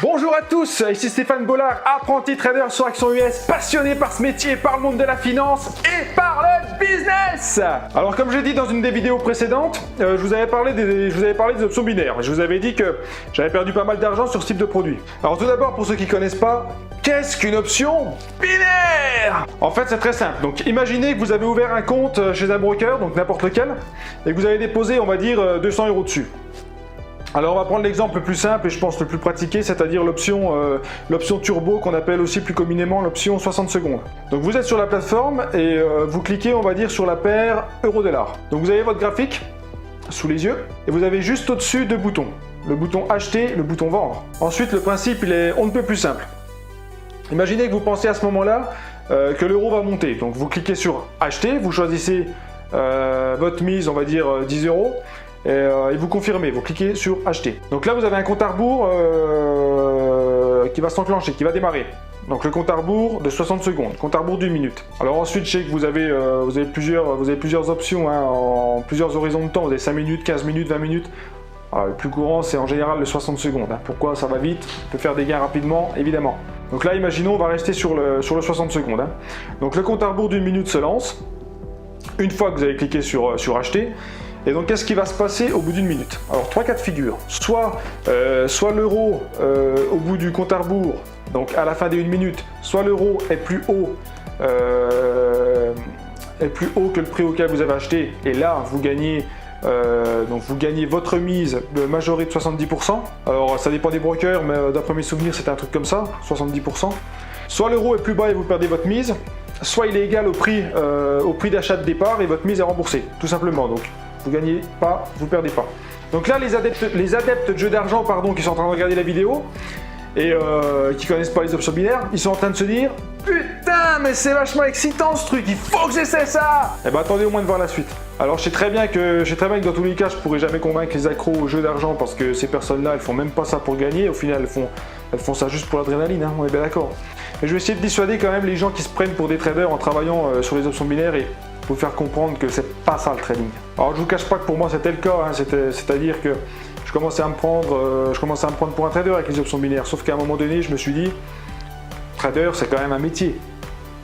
Bonjour à tous, ici Stéphane Bollard, apprenti trader sur Action US, passionné par ce métier, par le monde de la finance et par le business. Alors comme j'ai dit dans une des vidéos précédentes, je vous avais parlé des options binaires. Je vous avais dit que j'avais perdu pas mal d'argent sur ce type de produit. Alors tout d'abord, pour ceux qui ne connaissent pas, qu'est-ce qu'une option binaire? En fait, c'est très simple. Donc imaginez que vous avez ouvert un compte chez un broker, donc n'importe lequel, et que vous avez déposé, on va dire, 200 € dessus. Alors on va prendre l'exemple le plus simple et je pense le plus pratiqué, c'est-à-dire l'option turbo qu'on appelle aussi plus communément l'option 60 secondes. Donc vous êtes sur la plateforme et vous cliquez, on va dire, sur la paire euro-dollar. Donc vous avez votre graphique sous les yeux et vous avez juste au-dessus deux boutons. Le bouton acheter, le bouton vendre. Ensuite le principe il est on ne peut plus simple. Imaginez que vous pensez à ce moment-là que l'euro va monter. Donc vous cliquez sur acheter, vous choisissez votre mise, on va dire 10 €. Et vous confirmez, vous cliquez sur acheter. Donc là vous avez un compte à rebours qui va s'enclencher, qui va démarrer. Donc le compte à rebours de 60 secondes, compte à rebours d'une minute. Alors ensuite je sais que vous avez plusieurs options, hein, en plusieurs horizons de temps. Vous avez 5 minutes, 15 minutes, 20 minutes. Alors, le plus courant c'est en général le 60 secondes. Hein. Pourquoi? Ça va vite, on peut faire des gains rapidement, évidemment. Donc là imaginons on va rester sur le 60 secondes. Hein. Donc le compte à rebours d'une minute se lance. Une fois que vous avez cliqué sur acheter. Et donc qu'est-ce qui va se passer au bout d'une minute? Alors trois cas de figure, soit l'euro au bout du compte à rebours, donc à la fin des 1 minute, soit l'euro est plus haut que le prix auquel vous avez acheté, et là vous gagnez votre mise majorée de 70%. Alors ça dépend des brokers, mais d'après mes souvenirs c'était un truc comme ça, 70%. Soit l'euro est plus bas et vous perdez votre mise, soit il est égal au prix d'achat de départ et votre mise est remboursée, tout simplement. Donc vous gagnez pas, vous perdez pas. Donc là, les adeptes de jeux d'argent, qui sont en train de regarder la vidéo et qui connaissent pas les options binaires, ils sont en train de se dire putain, mais c'est vachement excitant ce truc, il faut que j'essaie ça. Eh ben attendez au moins de voir la suite. Alors je sais très bien que dans tous les cas, je pourrai jamais convaincre les accros aux jeux d'argent parce que ces personnes-là, elles font même pas ça pour gagner. Au final, elles font ça juste pour l'adrénaline, hein, on est bien d'accord. Mais je vais essayer de dissuader quand même les gens qui se prennent pour des traders en travaillant sur les options binaires et vous faire comprendre que c'est pas ça le trading. Alors je vous cache pas que pour moi c'était le cas, hein, c'est-à-dire que je commençais à me prendre pour un trader avec les options binaires, sauf qu'à un moment donné je me suis dit, trader c'est quand même un métier,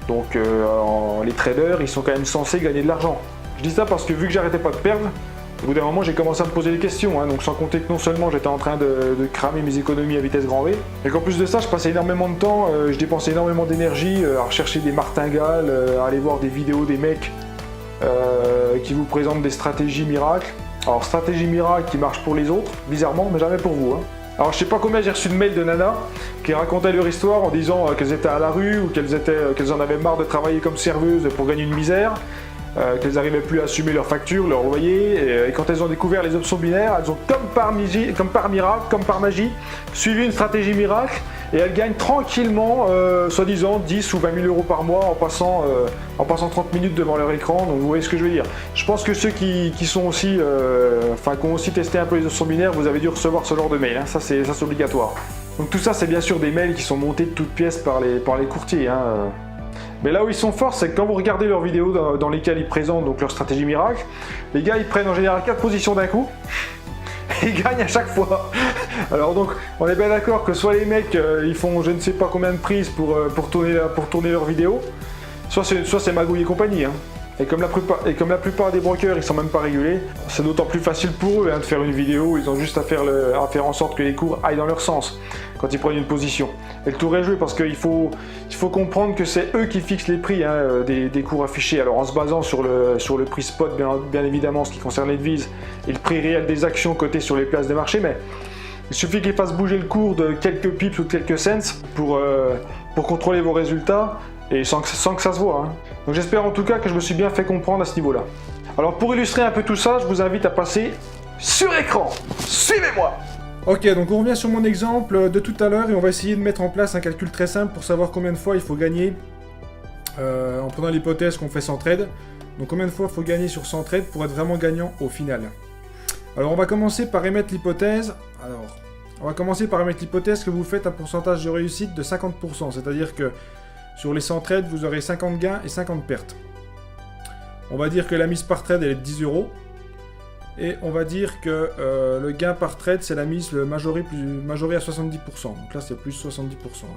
donc les traders ils sont quand même censés gagner de l'argent. Je dis ça parce que vu que j'arrêtais pas de perdre, au bout d'un moment j'ai commencé à me poser des questions, hein, donc sans compter que non seulement j'étais en train de cramer mes économies à vitesse grand V, et qu'en plus de ça je passais énormément de temps, je dépensais énormément d'énergie à rechercher des martingales, à aller voir des vidéos des mecs qui vous présentent des stratégies miracles. Alors stratégie miracle qui marche pour les autres, bizarrement, mais jamais pour vous. Hein. Alors je sais pas combien j'ai reçu de mails de nanas qui racontaient leur histoire en disant qu'elles étaient à la rue ou qu'elles en avaient marre de travailler comme serveuses pour gagner une misère. Qu'elles n'arrivaient plus à assumer leurs factures, leur loyer, et quand elles ont découvert les options binaires, elles ont comme par miracle, comme par magie, suivi une stratégie miracle, et elles gagnent tranquillement, soi-disant 10 ou 20 000 € par mois en passant 30 minutes devant leur écran. Donc vous voyez ce que je veux dire. Je pense que ceux qui sont aussi, qui ont aussi testé un peu les options binaires, vous avez dû recevoir ce genre de mail, hein. Ça c'est obligatoire. Donc tout ça c'est bien sûr des mails qui sont montés de toutes pièces par les courtiers, hein. Mais là où ils sont forts, c'est que quand vous regardez leurs vidéos dans lesquelles ils présentent donc leur stratégie miracle, les gars ils prennent en général 4 positions d'un coup et ils gagnent à chaque fois. Alors donc on est bien d'accord que soit les mecs ils font je ne sais pas combien de prises pour tourner leurs vidéos, soit c'est magouille et compagnie. Hein. Et comme la plupart des brokers ils sont même pas régulés, c'est d'autant plus facile pour eux, hein, de faire une vidéo, ils ont juste à faire en sorte que les cours aillent dans leur sens quand ils prennent une position. Et le tour est joué parce qu'il faut comprendre que c'est eux qui fixent les prix, hein, des cours affichés. Alors en se basant sur le prix spot bien évidemment en ce qui concerne les devises et le prix réel des actions cotées sur les places de marché, mais il suffit qu'ils fassent bouger le cours de quelques pips ou de quelques cents pour contrôler vos résultats et sans que ça se voit. Hein. Donc j'espère en tout cas que je me suis bien fait comprendre à ce niveau-là. Alors pour illustrer un peu tout ça, je vous invite à passer sur écran. Suivez-moi! Ok, donc on revient sur mon exemple de tout à l'heure et on va essayer de mettre en place un calcul très simple pour savoir combien de fois il faut gagner en prenant l'hypothèse qu'on fait 100 trades. Donc combien de fois il faut gagner sur 100 trades pour être vraiment gagnant au final. Alors on va commencer par émettre l'hypothèse. Que vous faites un pourcentage de réussite de 50%, c'est-à-dire que sur les 100 trades, vous aurez 50 gains et 50 pertes. On va dire que la mise par trade elle est de 10 €. Et on va dire que le gain par trade, c'est la mise majorée à 70%. Donc là, c'est plus 70%. Hein.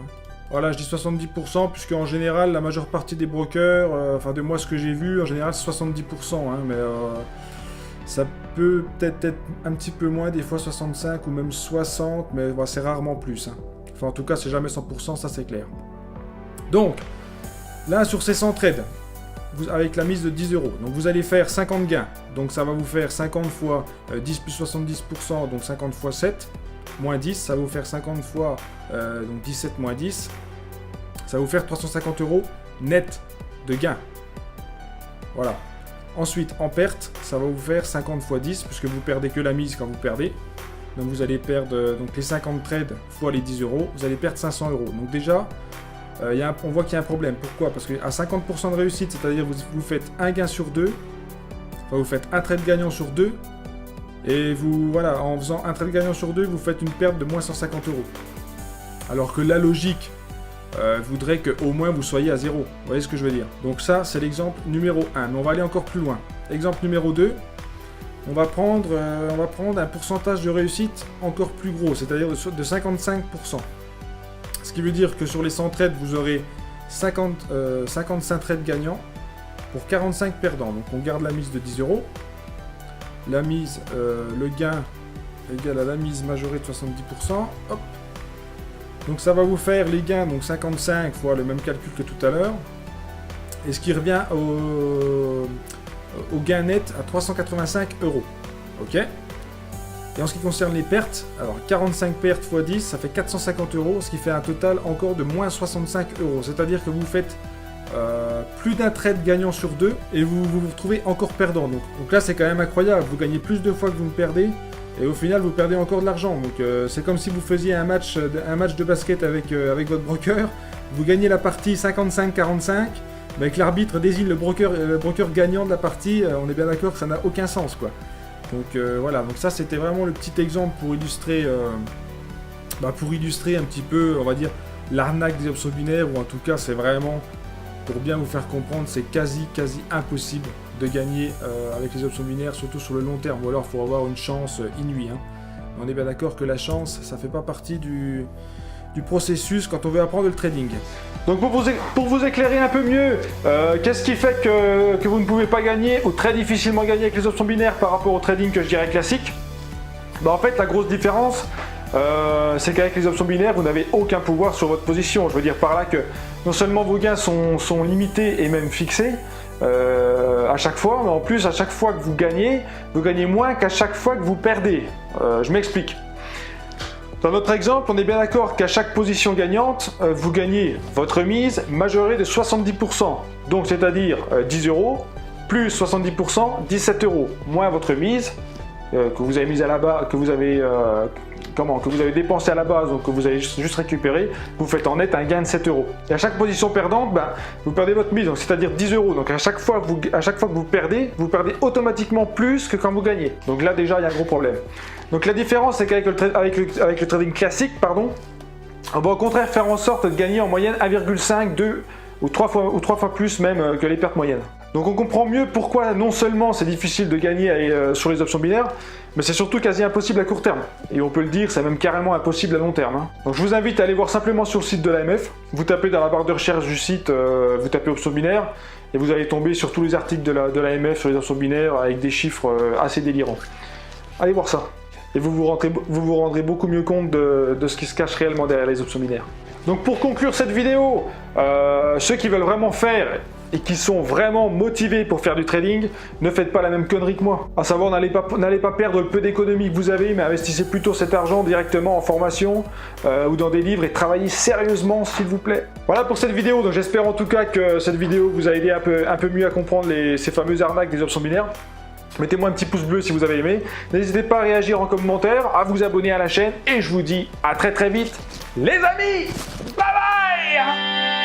Voilà, je dis 70%, puisque en général, la majeure partie des brokers, enfin de moi ce que j'ai vu, en général c'est 70%. Hein, mais ça peut peut-être être un petit peu moins, des fois 65 ou même 60, mais bah, c'est rarement plus. Hein. Enfin en tout cas, c'est jamais 100%, ça c'est clair. Donc, là sur ces 100 trades, avec la mise de 10 €. Donc vous allez faire 50 gains. Donc ça va vous faire 50 fois 10 plus 70%, donc 50 fois 7, moins 10. Ça va vous faire 50 fois donc 17 moins 10. Ça va vous faire 350 € net de gains. Voilà. Ensuite, en perte, ça va vous faire 50 fois 10, puisque vous perdez que la mise quand vous perdez. Donc vous allez perdre donc les 50 trades fois les 10 €. Vous allez perdre 500 €. Donc déjà... on voit qu'il y a un problème. Pourquoi? Parce qu'à 50% de réussite, c'est-à-dire vous faites un gain sur deux, enfin vous faites un trade gagnant sur deux, et vous, voilà, en faisant un trade gagnant sur deux, vous faites une perte de moins 150 €. Alors que la logique voudrait qu'au moins vous soyez à 0. Vous voyez ce que je veux dire? Donc ça, c'est l'exemple numéro 1. Mais on va aller encore plus loin. Exemple numéro 2, on va prendre un pourcentage de réussite encore plus gros, c'est-à-dire de 55%. Ce qui veut dire que sur les 100 trades, vous aurez 55 trades gagnants pour 45 perdants. Donc on garde la mise de 10 €. La mise, le gain égale à la mise majorée de 70%. Hop. Donc ça va vous faire les gains, donc 55 fois le même calcul que tout à l'heure. Et ce qui revient au gain net à 385 €. Ok ? Et en ce qui concerne les pertes, alors 45 pertes x 10, ça fait 450 €, ce qui fait un total encore de moins 65 €. C'est-à-dire que vous faites plus d'un trade gagnant sur deux et vous vous retrouvez encore perdant. Donc là, c'est quand même incroyable. Vous gagnez plus de fois que vous ne perdez et au final, vous perdez encore de l'argent. Donc c'est comme si vous faisiez un match de basket avec votre broker. Vous gagnez la partie 55-45, mais que l'arbitre désigne le broker gagnant de la partie. On est bien d'accord que ça n'a aucun sens, quoi. Donc voilà, donc ça c'était vraiment le petit exemple pour illustrer un petit peu, on va dire, l'arnaque des options binaires, ou en tout cas c'est vraiment, pour bien vous faire comprendre, c'est quasi impossible de gagner avec les options binaires, surtout sur le long terme, ou alors il faut avoir une chance inouïe. Hein. On est bien d'accord que la chance, ça fait pas partie du processus quand on veut apprendre le trading. Donc pour vous éclairer un peu mieux, qu'est-ce qui fait que vous ne pouvez pas gagner ou très difficilement gagner avec les options binaires par rapport au trading que je dirais classique? En fait, la grosse différence, c'est qu'avec les options binaires, vous n'avez aucun pouvoir sur votre position. Je veux dire par là que non seulement vos gains sont limités et même fixés à chaque fois, mais en plus à chaque fois que vous gagnez moins qu'à chaque fois que vous perdez. Je m'explique. Dans notre exemple, on est bien d'accord qu'à chaque position gagnante, vous gagnez votre mise majorée de 70%. Donc c'est-à-dire 10 € plus 70%, 17 €, moins votre mise que vous avez mise à la base, que vous avez dépensé à la base, donc que vous avez juste récupéré, vous faites en net un gain de 7 €. Et à chaque position perdante, vous perdez votre mise, donc c'est-à-dire 10 €. Donc à chaque fois que vous perdez automatiquement plus que quand vous gagnez. Donc là déjà, il y a un gros problème. Donc la différence, c'est qu'avec le trading classique, on va au contraire faire en sorte de gagner en moyenne 1,5, 2 ou 3 fois plus même que les pertes moyennes. Donc on comprend mieux pourquoi non seulement c'est difficile de gagner sur les options binaires, mais c'est surtout quasi impossible à court terme. Et on peut le dire, c'est même carrément impossible à long terme. Hein. Donc je vous invite à aller voir simplement sur le site de l'AMF. Vous tapez dans la barre de recherche du site, vous tapez options binaires, et vous allez tomber sur tous les articles de l'AMF sur les options binaires avec des chiffres assez délirants. Allez voir ça. Et vous vous rendrez beaucoup mieux compte de ce qui se cache réellement derrière les options binaires. Donc pour conclure cette vidéo, ceux qui veulent vraiment faire et qui sont vraiment motivés pour faire du trading, ne faites pas la même connerie que moi. À savoir, n'allez pas perdre le peu d'économies que vous avez, mais investissez plutôt cet argent directement en formation ou dans des livres et travaillez sérieusement, s'il vous plaît. Voilà pour cette vidéo. Donc j'espère en tout cas que cette vidéo vous a aidé un peu mieux à comprendre ces fameuses arnaques des options binaires. Mettez-moi un petit pouce bleu si vous avez aimé. N'hésitez pas à réagir en commentaire, à vous abonner à la chaîne et je vous dis à très vite les amis. Bye bye.